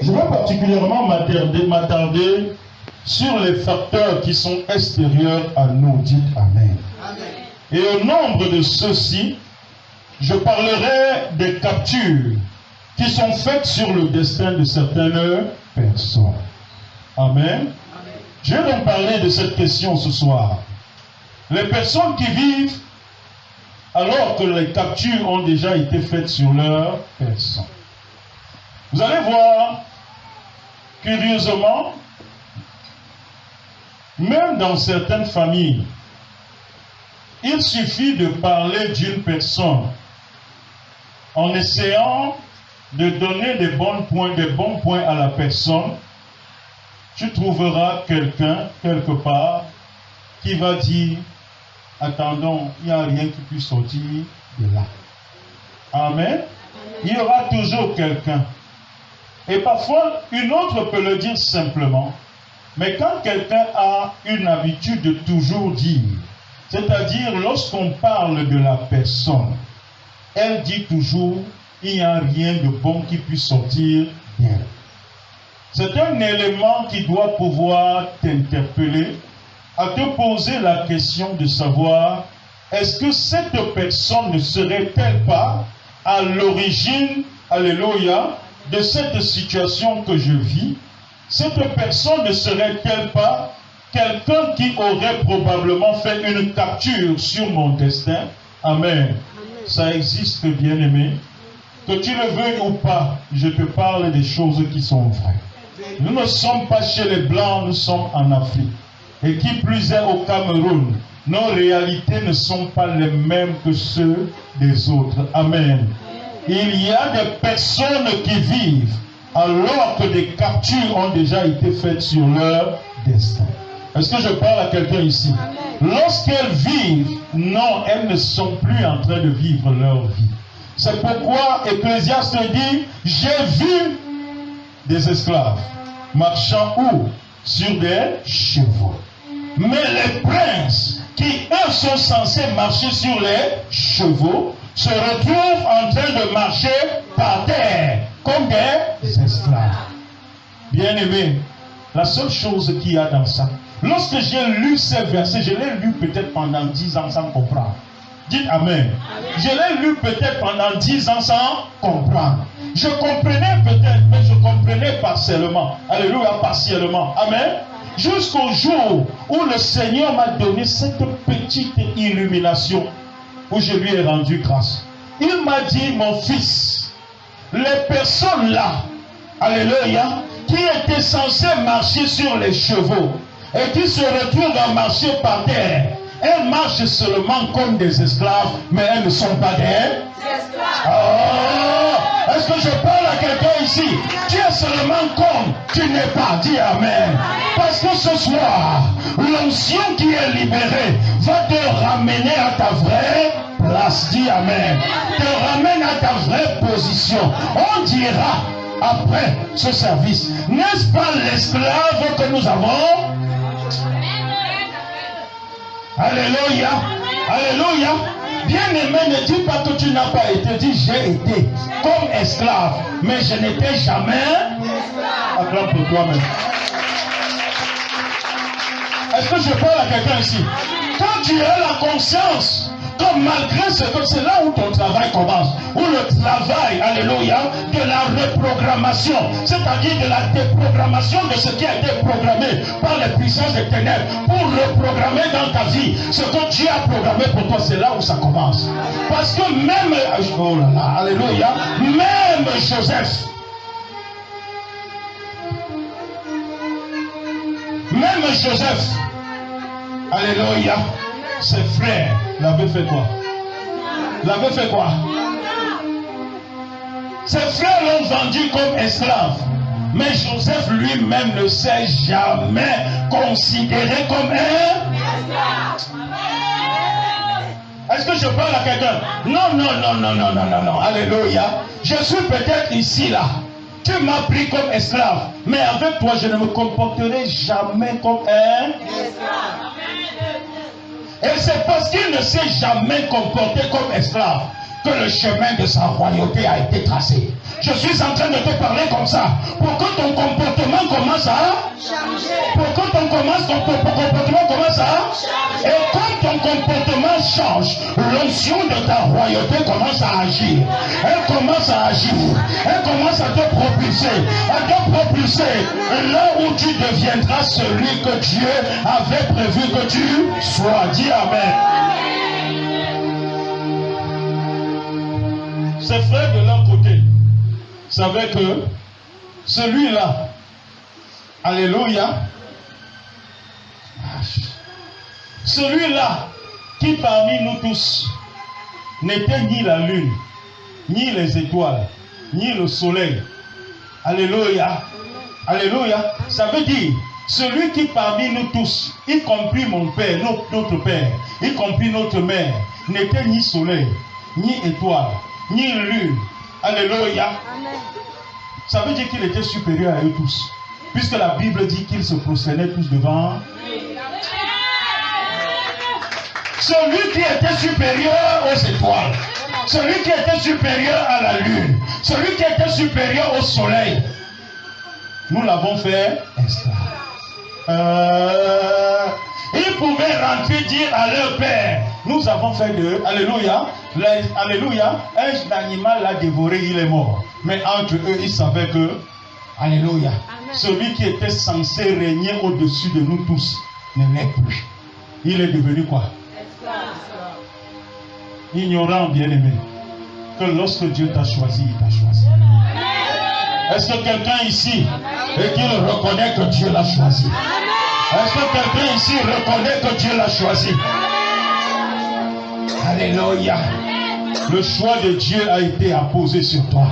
Je vais particulièrement m'attarder sur les facteurs qui sont extérieurs à nous. Dites Amen. Amen. Et au nombre de ceux-ci, je parlerai des captures qui sont faites sur le destin de certaines personnes. Amen. Je vais donc parler de cette question ce soir. Les personnes qui vivent alors que les captures ont déjà été faites sur leur personne. Vous allez voir, curieusement, même dans certaines familles, il suffit de parler d'une personne en essayant de donner des bons points à la personne. Tu trouveras quelqu'un, quelque part, qui va dire, attendons, il n'y a rien qui puisse sortir de là. Amen. Il y aura toujours quelqu'un. Et parfois, une autre peut le dire simplement. Mais quand quelqu'un a une habitude de toujours dire, c'est-à-dire lorsqu'on parle de la personne, elle dit toujours, il n'y a rien de bon qui puisse sortir d'elle. C'est un élément qui doit pouvoir t'interpeller, à te poser la question de savoir, est-ce que cette personne ne serait-elle pas à l'origine, alléluia, de cette situation que je vis? Cette personne ne serait-elle pas quelqu'un qui aurait probablement fait une capture sur mon destin? Amen. Ça existe, bien-aimé. Que tu le veuilles ou pas, je te parle des choses qui sont vraies. Nous ne sommes pas chez les Blancs, nous sommes en Afrique. Et qui plus est au Cameroun, nos réalités ne sont pas les mêmes que ceux des autres. Amen. Il y a des personnes qui vivent alors que des captures ont déjà été faites sur leur destin. Est-ce que je parle à quelqu'un ici? Lorsqu'elles vivent, non, elles ne sont plus en train de vivre leur vie. C'est pourquoi Ecclésiaste dit, j'ai vu des esclaves marchant où? Sur des chevaux. Mais les princes qui, eux, sont censés marcher sur les chevaux, se retrouvent en train de marcher par terre, comme des esclaves. Bien-aimés, la seule chose qu'il y a dans ça, lorsque j'ai lu ces versets, je l'ai lu peut-être pendant 10 ans sans comprendre. Dites Amen. Je l'ai lu peut-être pendant 10 ans sans comprendre. Je comprenais peut-être, mais je comprenais partiellement. Alléluia, partiellement. Amen. Jusqu'au jour où le Seigneur m'a donné cette petite illumination, où je lui ai rendu grâce. Il m'a dit, mon fils, les personnes là, alléluia, qui étaient censées marcher sur les chevaux, et qui se retrouvent à marcher par terre, elles marchent seulement comme des esclaves, mais elles ne sont pas des esclaves. Oh, est-ce que je parle à quelqu'un ici? Tu es seulement comme tu n'es pas. Dis Amen. Parce que ce soir, l'onction qui est libérée va te ramener à ta vraie place. Dis Amen. Te ramène à ta vraie position. On dira après ce service, n'est-ce pas l'esclave que nous avons? Alléluia. Alléluia. Bien-aimé, ne dis pas que tu n'as pas été. Dis, j'ai été comme esclave, mais je n'étais jamais esclave. Acclame pour toi-même. Est-ce que je parle à quelqu'un ici? Quand tu as la conscience, comme malgré ce que c'est là où ton travail commence, où le travail, alléluia, de la reprogrammation, c'est-à-dire de la déprogrammation de ce qui a été programmé par les puissances des ténèbres pour reprogrammer dans ta vie ce que Dieu a programmé pour toi, c'est là où ça commence. Parce que même, oh là là, alléluia, même Joseph, alléluia, ses frères l'avaient fait quoi? L'avaient fait quoi? Ses frères l'ont vendu comme esclave. Mais Joseph lui-même ne s'est jamais considéré comme un esclave. Est-ce que je parle à quelqu'un? Non. Alléluia. Je suis peut-être ici, là. Tu m'as pris comme esclave. Mais avec toi, je ne me comporterai jamais comme un esclave. Et c'est parce qu'il ne s'est jamais comporté comme esclave que le chemin de sa royauté a été tracé. Je suis en train de te parler comme ça. Pour que ton comportement commence à changer. Pour que ton comportement commence à changer. Et quand ton comportement change, l'onction de ta royauté commence à agir. Elle commence à agir. Elle commence à te propulser. À te propulser là où tu deviendras celui que Dieu avait prévu que tu sois. Dis Amen. Ses frères de leur côté savaient que celui-là, alléluia, celui-là qui parmi nous tous n'était ni la lune, ni les étoiles, ni le soleil. Alléluia. Alléluia. Ça veut dire, celui qui parmi nous tous, y compris mon père, notre père, y compris notre mère, n'était ni soleil, ni étoile, ni lune. Alléluia. Ça veut dire qu'il était supérieur à eux tous. Puisque la Bible dit qu'ils se prosternaient tous devant. Celui qui était supérieur aux étoiles, celui qui était supérieur à la lune, celui qui était supérieur au soleil, nous l'avons fait esclave. Ils pouvaient rentrer dire à leur père, nous avons fait de, alléluia, alléluia, un animal l'a dévoré, il est mort. Mais entre eux, ils savaient que, alléluia, celui qui était censé régner au-dessus de nous tous ne l'est plus. Il est devenu quoi? Ignorant, bien-aimé, que lorsque Dieu t'a choisi, il t'a choisi. Est-ce que quelqu'un ici, et qu'il reconnaît que Dieu l'a choisi? Est-ce que quelqu'un ici reconnaît que Dieu l'a choisi? Alléluia. Le choix de Dieu a été apposé sur toi.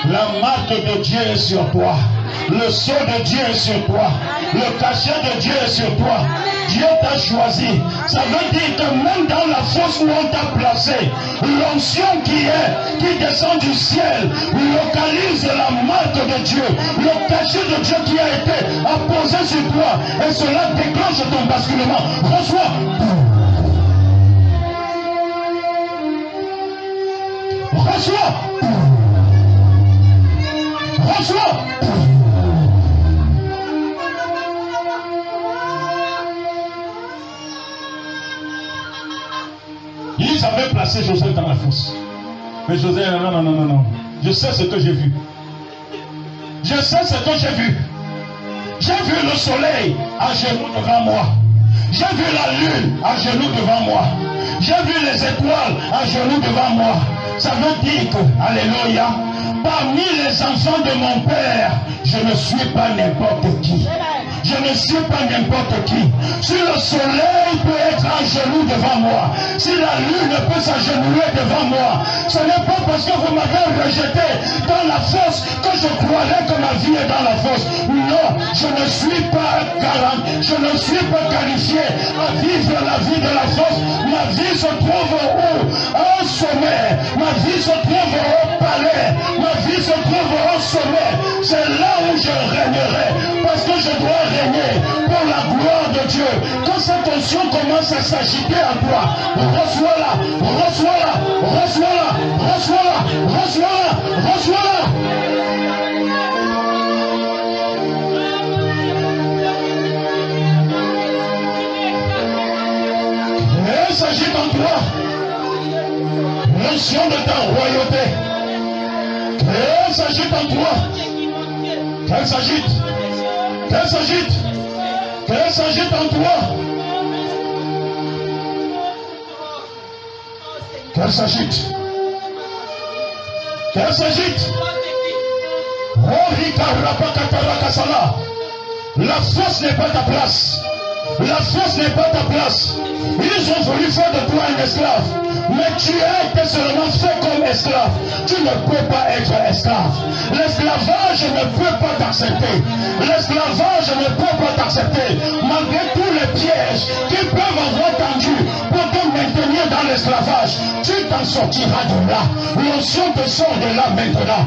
La marque de Dieu est sur toi. Le sceau de Dieu est sur toi. Le cachet de Dieu est sur toi. Dieu t'a choisi. Ça veut dire que même dans la fosse où on t'a placé, l'onction qui descend du ciel localise la marque de Dieu, le cachet de Dieu qui a été apposé sur toi, et cela déclenche ton basculement. Reçois. Reçois. Reçois. Ils avaient placé Joseph dans la fosse. Mais Joseph, non. Je sais ce que j'ai vu. Je sais ce que j'ai vu. J'ai vu le soleil à genoux devant moi. J'ai vu la lune à genoux devant moi. J'ai vu les étoiles à genoux devant moi. Ça veut dire que, alléluia, parmi les enfants de mon père, je ne suis pas n'importe qui. Je ne suis pas n'importe qui. Si le soleil peut être à genoux devant moi, si la lune peut s'agenouiller devant moi, ce n'est pas parce que vous m'avez rejeté dans la fosse que je croirais que ma vie est dans la fosse. Non, je ne suis pas garant, je ne suis pas qualifié à vivre la vie de la fosse. Ma vie se trouve où? Au sommet. Ma vie se trouve au palais. Ma vie se trouve au sommet. C'est là où je régnerai. Parce que je dois régner pour la gloire de Dieu. Quand cette onction commence à s'agiter en toi, reçois-la, reçois-la, reçois-la, reçois-la, reçois-la, reçois-la. Et s'agite en toi l'onction de ta royauté. Et s'agite en toi. Qu'elle s'agite. Qu'elle s'agite. Qu'elle s'agite en toi. Qu'elle s'agite. Qu'elle s'agite. La force n'est pas ta place. La force n'est pas ta place. Ils ont voulu faire de toi un esclave. Mais tu as été seulement fait comme esclave. Tu ne peux pas être esclave. L'esclavage ne peut pas t'accepter. L'esclavage ne peut pas t'accepter. Malgré tous les pièges qu'ils peuvent avoir tendus pour te maintenir dans l'esclavage, tu t'en sortiras de là. L'onction te sort de là maintenant.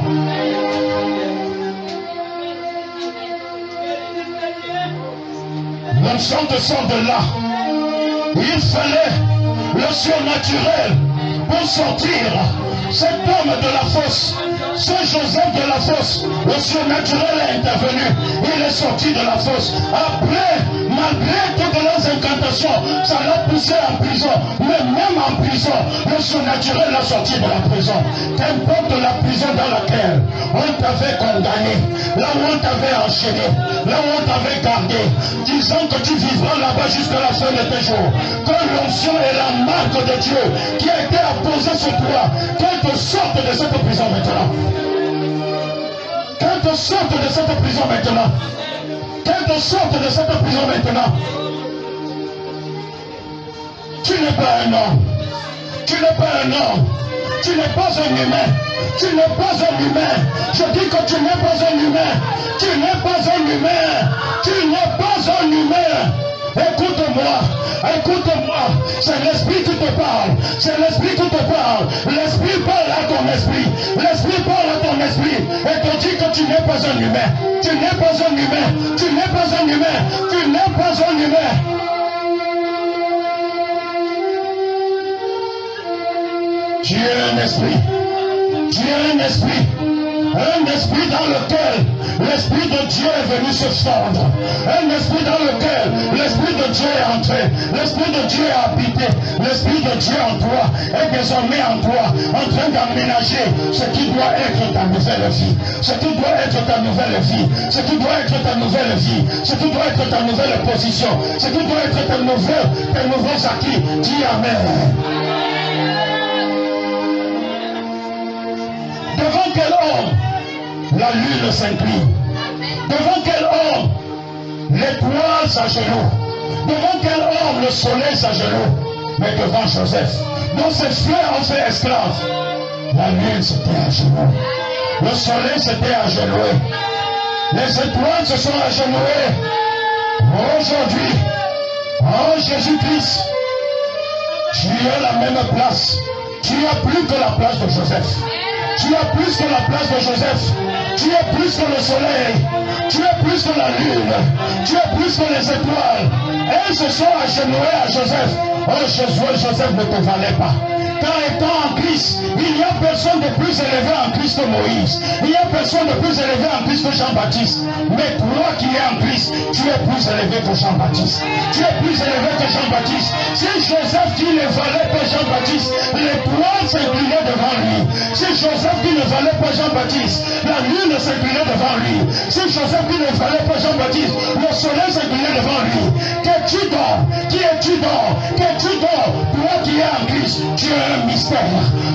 L'onction te sort de là. Il fallait le surnaturel pour sortir cet homme de la fosse, Ce Joseph de la fosse, le surnaturel est intervenu. Il est sorti de la fosse. Après, malgré toutes leurs incantations, ça l'a poussé en prison. Mais même en prison, le surnaturel l'a sorti de la prison. Qu'importe la prison dans laquelle on t'avait condamné, là où on t'avait enchaîné, là où on t'avait gardé, disant que tu vivras là-bas jusqu'à la fin de tes jours. Que l'onction et la marque de Dieu qui a été apposée sur toi, qu'elle te sorte de cette prison maintenant. Qu'elle te sorte de cette prison maintenant. Qu'elle te sorte de cette prison maintenant. Tu n'es pas un homme. Tu n'es pas un homme. Tu n'es pas un humain. Tu n'es pas un humain. Je dis que tu n'es pas un humain. Tu n'es pas un humain. Tu n'es pas un humain. Écoute-moi, écoute-moi, c'est l'esprit qui te parle, c'est l'esprit qui te parle, l'esprit parle à ton esprit, l'esprit parle à ton esprit et te dit que tu n'es pas un humain, tu n'es pas un humain, tu n'es pas un humain, tu n'es pas un humain. Tu es un esprit, tu es un esprit dans lequel l'Esprit de Dieu est venu se fondre, un esprit dans lequel l'Esprit de Dieu est entré, l'Esprit de Dieu est habité, l'Esprit de Dieu en toi est désormais en toi, en train d'aménager ce qui doit être ta nouvelle vie, ce qui doit être ta nouvelle vie, ce qui doit être ta nouvelle vie, ce qui doit être ta nouvelle position, ce qui doit être tes nouveaux acquis. Dis Amen. Devant quel homme la lune s'incline? Devant quel homme l'étoile s'agenouille? Devant quel homme le soleil s'agenouille? Mais devant Joseph, dont ses frères ont fait esclave, la lune s'était agenouillée, le soleil s'était agenouillé, les étoiles se sont agenouillées. Aujourd'hui, en Jésus-Christ, tu as la même place. Tu as plus que la place de Joseph. Tu as plus que la place de Joseph. Tu es plus que le soleil. Tu es plus que la lune. Tu es plus que les étoiles. Elles se sont agenouillées à Joseph. Oh, Joseph ne te valait pas. Car étant en Christ, il n'y a personne de plus élevé en Christ que Moïse. Il n'y a personne de plus élevé en Christ que Jean-Baptiste. Mais toi qui es en Christ, tu es plus élevé que Jean-Baptiste. Tu es plus élevé que Jean-Baptiste. C'est Joseph qui ne valait pas Jean-Baptiste. L'étoile s'inclinait devant lui. C'est Joseph qui ne valait pas Jean-Baptiste. La lune s'inclinait devant lui. C'est Joseph qui ne valait pas Jean-Baptiste. Le soleil s'inclinait devant lui. Qu'es-tu donc? Qui es-tu donc? Qu'es-tu donc? Toi qui es en Christ, tu es un mystère.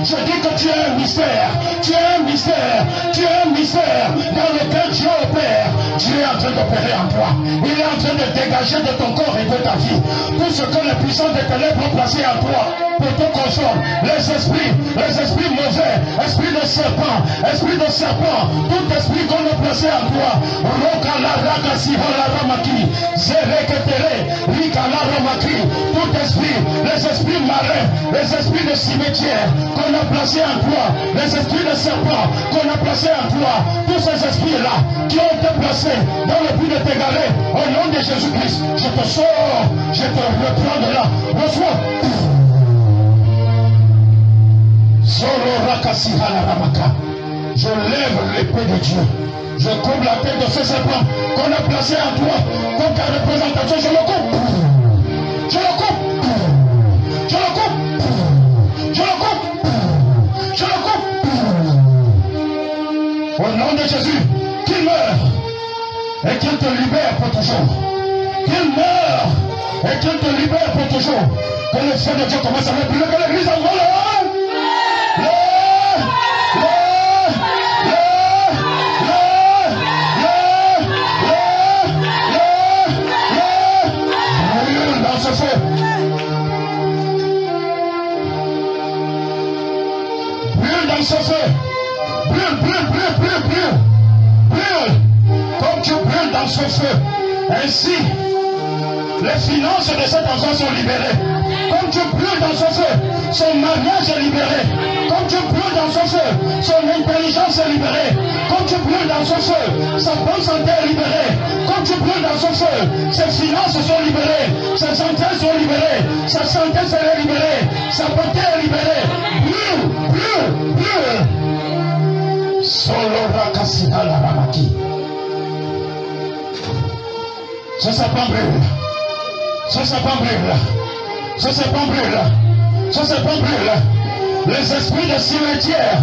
Je dis que tu es un mystère. Tu es un mystère. Tu es un mystère dans lequel Dieu opère. Dieu est en train d'opérer en toi. Il est en train de dégager de ton corps et de ta vie tout ce que les puissants des ténèbres ont placé en toi pour te confondre. Les esprits mauvais, esprit de serpent, tout esprit qu'on a placé en toi. Tout esprit, les esprits marins, les esprits de cimetière qu'on a placé en toi, les esprits de serpent qu'on a placé en toi, tous ces esprits-là qui ont été placés dans le but de t'égarer, au nom de Jésus-Christ, je te sors, je te reprends de là. Reçois. Je lève l'épée de Dieu. Je coupe la tête de ce serpent qu'on a placé en toi comme ta représentation. Je le coupe. Je le coupe. Je le coupe. Je le coupe. Je le coupe. Au nom de Jésus, qu'il meure et qu'il te libère pour toujours. Qu'il meure et qu'il te libère pour toujours. Que le feu de Dieu commence à brûler, que l'église en vole. Ce feu, brûle, comme tu brûles dans ce feu, ainsi les finances de cet enfant sont libérées. Comme tu brûles dans ce feu, son mariage est libéré. Comme tu brûles dans ce feu, son intelligence est libérée. Comme tu brûles dans ce feu, sa bonne santé est libérée. Comme tu brûles dans ce feu, ses finances sont libérées, ses santé sont libérées, sa santé est libérée, sa beauté est libérée. Brûle. Solo rakasina la ramaki. Ce serpent brûle. Ce serpent brûle. Ce serpent brûle. Ce serpent brûle. Les esprits de cimetière,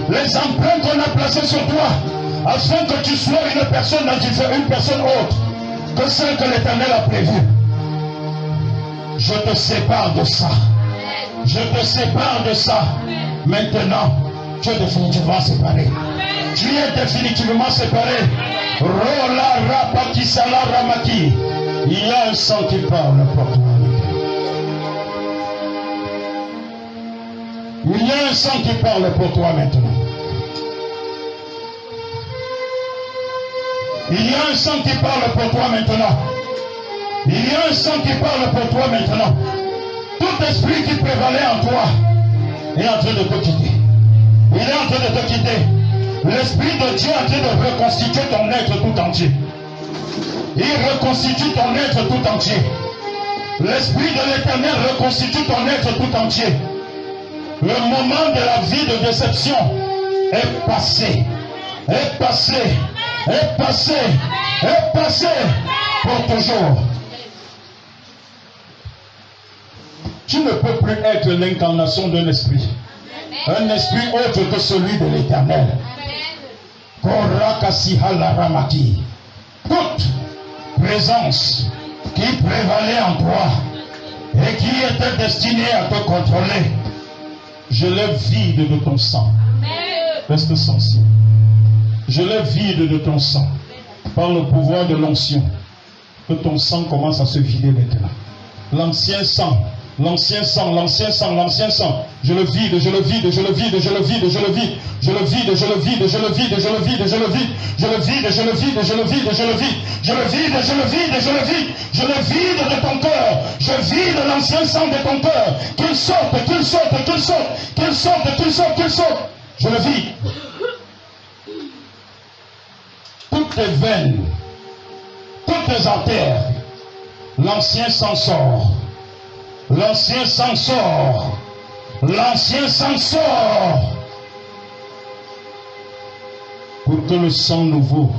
les empreintes qu'on a placées sur toi, afin que tu sois une personne autre que celle que l'Éternel a prévue. Je te sépare de ça. Je te sépare de ça. Maintenant, tu es définitivement séparé. Tu es définitivement séparé. Rola rapaki sala ramaki. Il y a un sang qui parle pour toi. Il y a un sang qui parle pour toi maintenant. Il y a un sang qui parle pour toi maintenant. Il y a un sang qui parle pour toi maintenant. Tout esprit qui prévalait en toi est en train de te quitter. Il est en train de te quitter. L'Esprit de Dieu est en train de reconstituer ton être tout entier. Il reconstitue ton être tout entier. L'Esprit de l'Éternel reconstitue ton être tout entier. Le moment de la vie de déception est passé. Est passé. Est passé. Est passé pour toujours. Tu ne peux plus être l'incarnation d'un esprit. Un esprit autre que celui de l'Éternel. Toute présence qui prévalait en toi et qui était destinée à te contrôler, je le vide de ton sang. Reste sensible. Je le vide de ton sang. Par le pouvoir de l'onction. Que ton sang commence à se vider maintenant. L'ancien sang. L'ancien sang, l'ancien sang, l'ancien sang. Je le vide, je le vide, je le vide, je le vide, je le vide. Je le vide, je le vide, je le vide, je le vide, je le vide. Je le vide, je le vide, je le vide, je le vide. Je le vide, je le vide, je le vide. Je le vide de ton cœur. Je vide l'ancien sang de ton cœur. Qu'il sorte, qu'il sorte, qu'il sorte, qu'il sorte, qu'il sorte, qu'il sorte. Je le vide. Toutes tes veines, toutes tes artères, l'ancien sang sort. L'ancien sang sort. L'ancien sang sort. Pour que le sang nouveau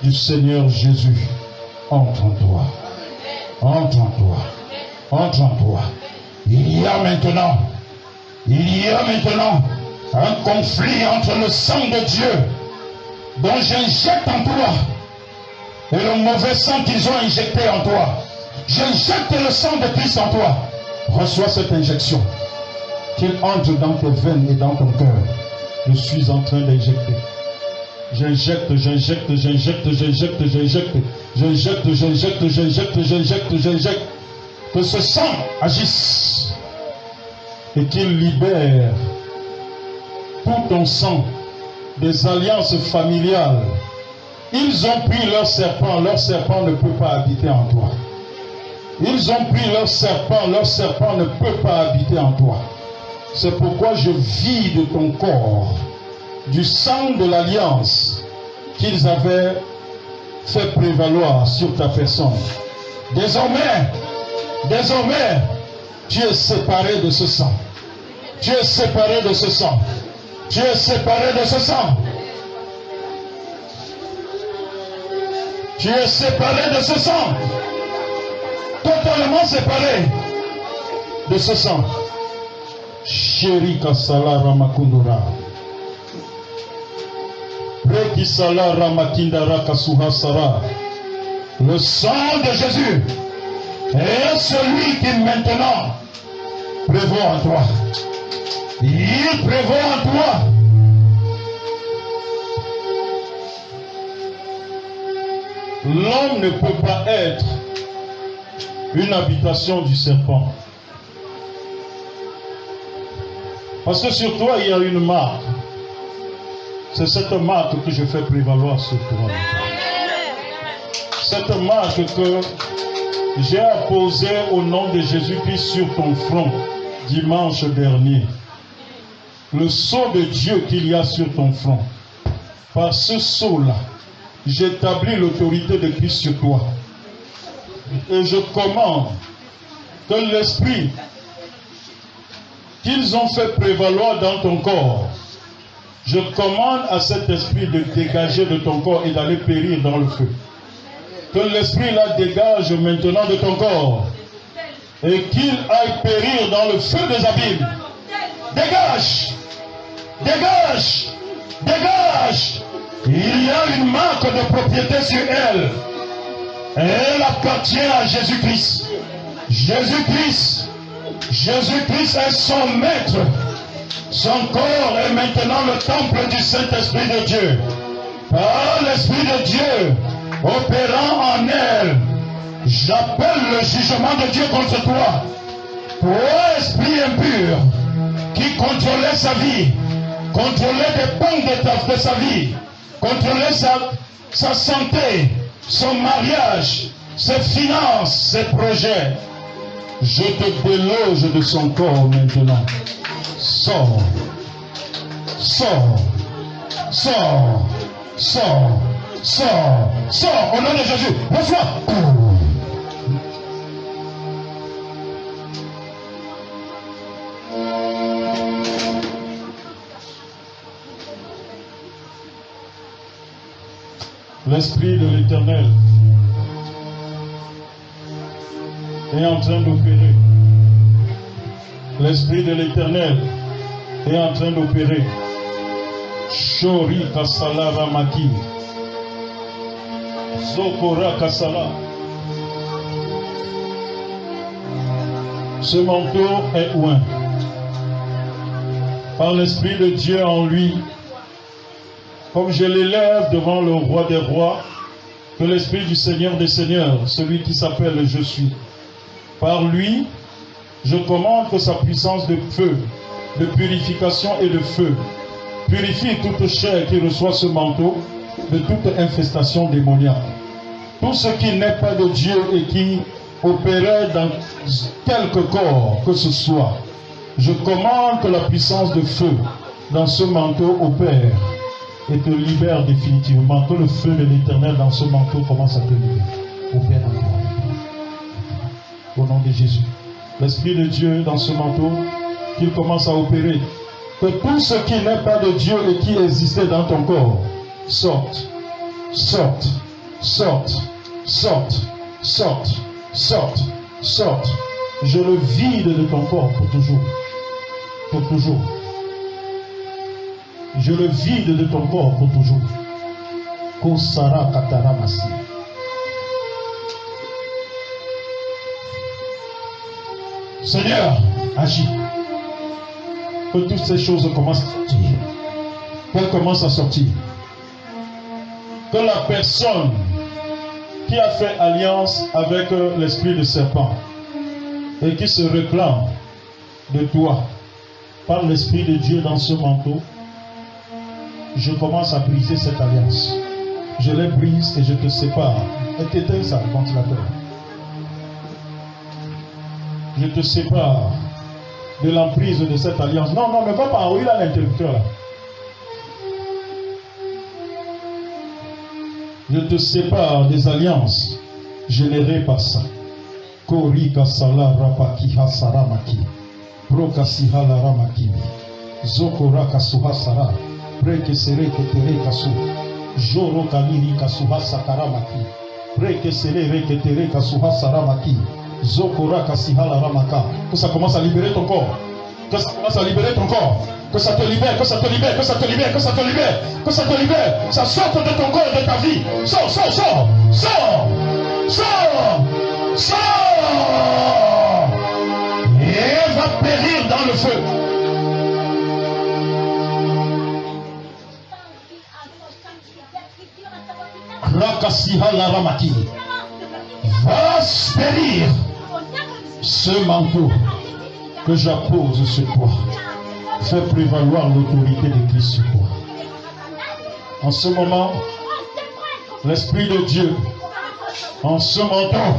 du Seigneur Jésus entre en toi. Entre en toi. Entre en toi. Il y a maintenant un conflit entre le sang de Dieu dont j'injecte en toi et le mauvais sang qu'ils ont injecté en toi. J'injecte le sang de Christ en toi. Reçois cette injection. Qu'il entre dans tes veines et dans ton cœur. Je suis en train d'injecter. J'injecte, j'injecte, j'injecte, j'injecte, j'injecte. J'injecte, j'injecte, j'injecte, j'injecte, j'injecte. Que ce sang agisse. Et qu'il libère tout ton sang des alliances familiales. Ils ont pris leur serpent ne peut pas habiter en toi. Ils ont pris leur serpent ne peut pas habiter en toi. C'est pourquoi je vide ton corps du sang de l'alliance qu'ils avaient fait prévaloir sur ta personne. Désormais, tu es séparé de ce sang. Tu es séparé de ce sang. Tu es séparé de ce sang. Tu es séparé de ce sang. Totalement séparé de ce sang. Sherika Sala Ramakundura. Reki Sala Ramakindara Kasuha Sara. Le sang de Jésus est celui qui maintenant prévaut en toi. Il prévaut en toi. L'homme ne peut pas être une habitation du serpent. Parce que sur toi, il y a une marque. C'est cette marque que je fais prévaloir sur toi. Cette marque que j'ai apposée au nom de Jésus-Christ sur ton front dimanche dernier. Le sceau de Dieu qu'il y a sur ton front. Par ce sceau-là, j'établis l'autorité de Christ sur toi. Et je commande que l'esprit qu'ils ont fait prévaloir dans ton corps Je commande à cet esprit de dégager de ton corps et d'aller périr dans le feu. Que l'esprit là dégage maintenant de ton corps et qu'il aille périr dans le feu des abîmes. Dégage! Dégage! Dégage! Il y a une marque de propriété sur elle. Elle appartient à Jésus-Christ. Jésus-Christ. Jésus-Christ est son maître. Son corps est maintenant le temple du Saint-Esprit de Dieu. Par l'Esprit de Dieu opérant en elle, j'appelle le jugement de Dieu contre toi. Toi, esprit impur, qui contrôlait sa vie, contrôlait des pans de sa vie, contrôlait sa santé, son mariage, ses finances, ses projets. Je te déloge de son corps maintenant. Sors, sors, sors, sors, sors, sors, au nom de Jésus, reçois. L'Esprit de l'Éternel est en train d'opérer. L'Esprit de l'Éternel est en train d'opérer. Shori Kasala Ramaki. Zokora Kasala. Ce manteau est oint. Par l'Esprit de Dieu en lui, comme je l'élève devant le roi des rois, que l'Esprit du Seigneur des Seigneurs, celui qui s'appelle Je suis. Par lui, je commande que sa puissance de feu, de purification et de feu, purifie toute chair qui reçoit ce manteau de toute infestation démoniaque. Tout ce qui n'est pas de Dieu et qui opérait dans quelque corps que ce soit, je commande que la puissance de feu dans ce manteau opère et te libère définitivement. Que le feu de l'Éternel dans ce manteau commence à te libérer. Opère en toi. Au nom de Jésus. L'Esprit de Dieu dans ce manteau, qu'il commence à opérer. Que tout ce qui n'est pas de Dieu et qui existait dans ton corps, sorte, sorte, sorte, sorte, sorte, sorte, sorte. Je le vide de ton corps pour toujours. Pour toujours. Je le vide de ton corps pour toujours. Kosara Kataramasi. Seigneur, agis. Que toutes ces choses commencent à sortir. Qu'elles commencent à sortir. Que la personne qui a fait alliance avec l'esprit de serpent et qui se réclame de toi par l'Esprit de Dieu dans ce manteau, je commence à briser cette alliance. Je les brise et je te sépare. Et t'éteins ça, le ventilateur. Je te sépare de l'emprise de cette alliance. Non, non, ne va pas. Oui, là, l'interrupteur. Je te sépare des alliances générées par ça. Korika sala rapaki hasaramaki. Prokasihala ramaki. Zokora kasuha sara. Preke sere ketere kasu. Joro kaniri kasuha sakaramaki. Preke sere reketere kasuha saramaki. Zokora kasihala ramaka. Que ça commence à libérer ton corps. Que ça commence à libérer ton corps. Que ça te libère, que ça te libère, que ça te libère, que ça te libère, que ça te libère. Ça sorte de ton corps, de ta vie. Sors, sors, sors, sors, sors, sors. Et va périr dans le feu. Rakasihala ramaki. Va périr ce manteau que j'appose sur toi. Fais prévaloir l'autorité de Christ sur toi. En ce moment, l'Esprit de Dieu, en ce manteau,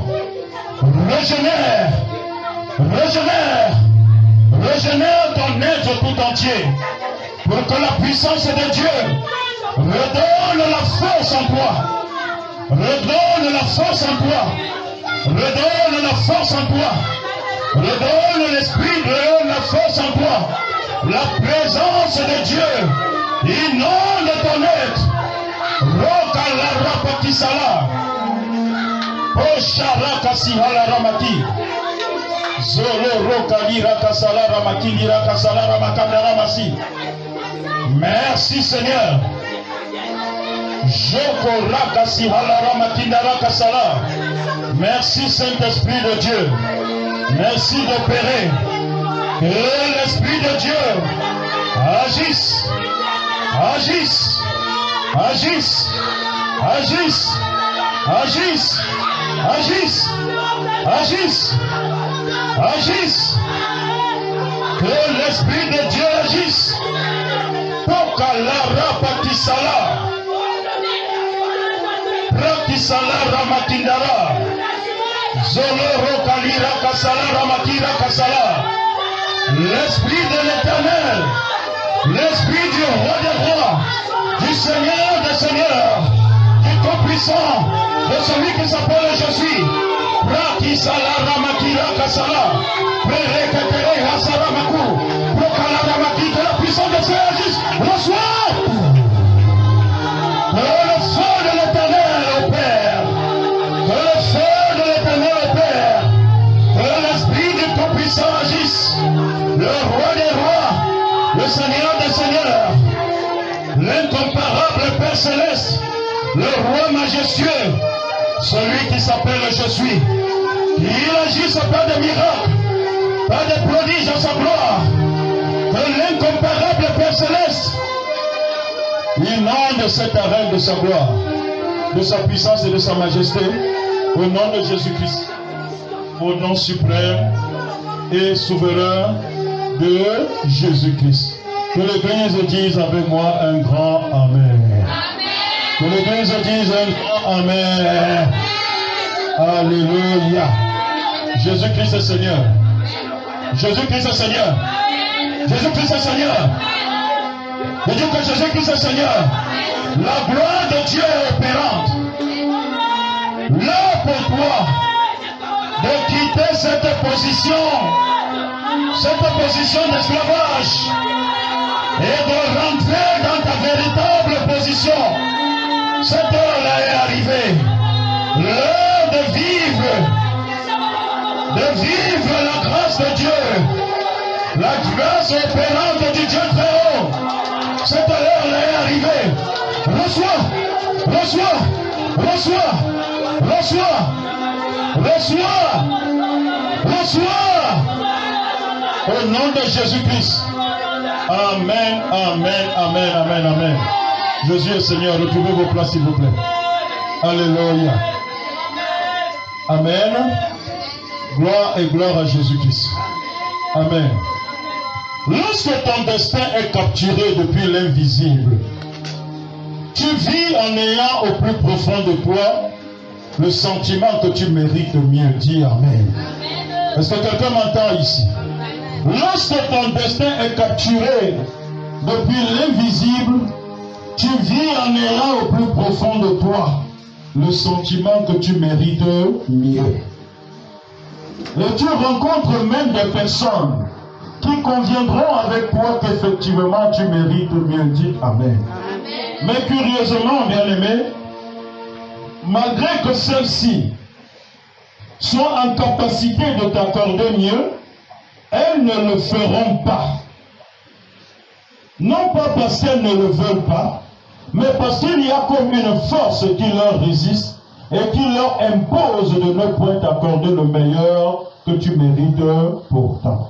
régénère, régénère, régénère ton être tout entier, pour que la puissance de Dieu redonne la force en toi. Redonne la force en toi. Redonne la force en toi. Redonne l'esprit, redonne la force en toi. La présence de Dieu Inonde ton être. Roka la rapatisala. Osharaka sihala ramati. Zolo roka liraka sala ramaki liraka sala ramakanda ramasi. Merci Seigneur. Joko raka sihala ramaki liraka sala. Merci Saint-Esprit de Dieu. Merci d'opérer. Que l'Esprit de Dieu agisse. Agisse. Agisse. Agisse. Agisse. Agisse. Agisse. Agisse. Que l'Esprit de Dieu agisse. Pokalara patisala. Pratisala ramatindara. Zolo rokalira kasala ramatira kasala. L'Esprit de l'Éternel. L'Esprit du roi des rois. Du Seigneur des seigneurs. Du Tout-Puissant. De celui qui s'appelle Je suis. Prakisala ramakira kasala. Prereketere hasara maku. Prokala ramaki de la puissance de Dieu agisse. Reçois. Que le feu de l'Éternel opère. Que le feu de l'Éternel opère. Que l'Esprit du Tout-Puissant agisse. Le roi des rois. Le Seigneur des seigneurs. L'incomparable Père céleste. Le roi majestueux. Celui qui s'appelle Je suis. Il agisse par des miracles, par des prodiges en sa gloire. Que l'incomparable Père céleste inonde cette arène de sa gloire, de sa puissance et de sa majesté, au nom de Jésus-Christ, au nom suprême et souverain de Jésus-Christ. Que l'Église dise avec moi un grand Amen. Que l'Église dise un grand Amen. Alléluia. Jésus-Christ est Seigneur. Jésus-Christ est Seigneur. Jésus-Christ est Seigneur. Je dis que Jésus-Christ est Seigneur. La gloire de Dieu est opérante. Là pour toi de quitter cette position d'esclavage et de rentrer dans ta véritable position. Cette heure-là est arrivée. L'heure de vivre la grâce de Dieu, la grâce opérante du Dieu très haut. Cette heure-là est arrivée. Reçois, reçois, reçois, reçois, reçois, reçois. Au nom de Jésus-Christ. Amen, amen, amen, amen, amen. Jésus est Seigneur. Retrouvez vos places s'il vous plaît. Alléluia. Amen. Gloire et gloire à Jésus-Christ. Amen. Lorsque ton destin est capturé depuis l'invisible, tu vis en ayant au plus profond de toi le sentiment que tu mérites mieux. Dis Amen. Est-ce que quelqu'un m'entend ici? Lorsque ton destin est capturé depuis l'invisible, tu vis en ayant au plus profond de toi le sentiment que tu mérites mieux. Et tu rencontres même des personnes qui conviendront avec toi qu'effectivement tu mérites mieux. Dis Amen. Mais curieusement, bien-aimé, malgré que celles-ci soient en capacité de t'accorder mieux, elles ne le feront pas. Non pas parce qu'elles ne le veulent pas, mais parce qu'il y a comme une force qui leur résiste et qui leur impose de ne point t'accorder le meilleur que tu mérites pourtant.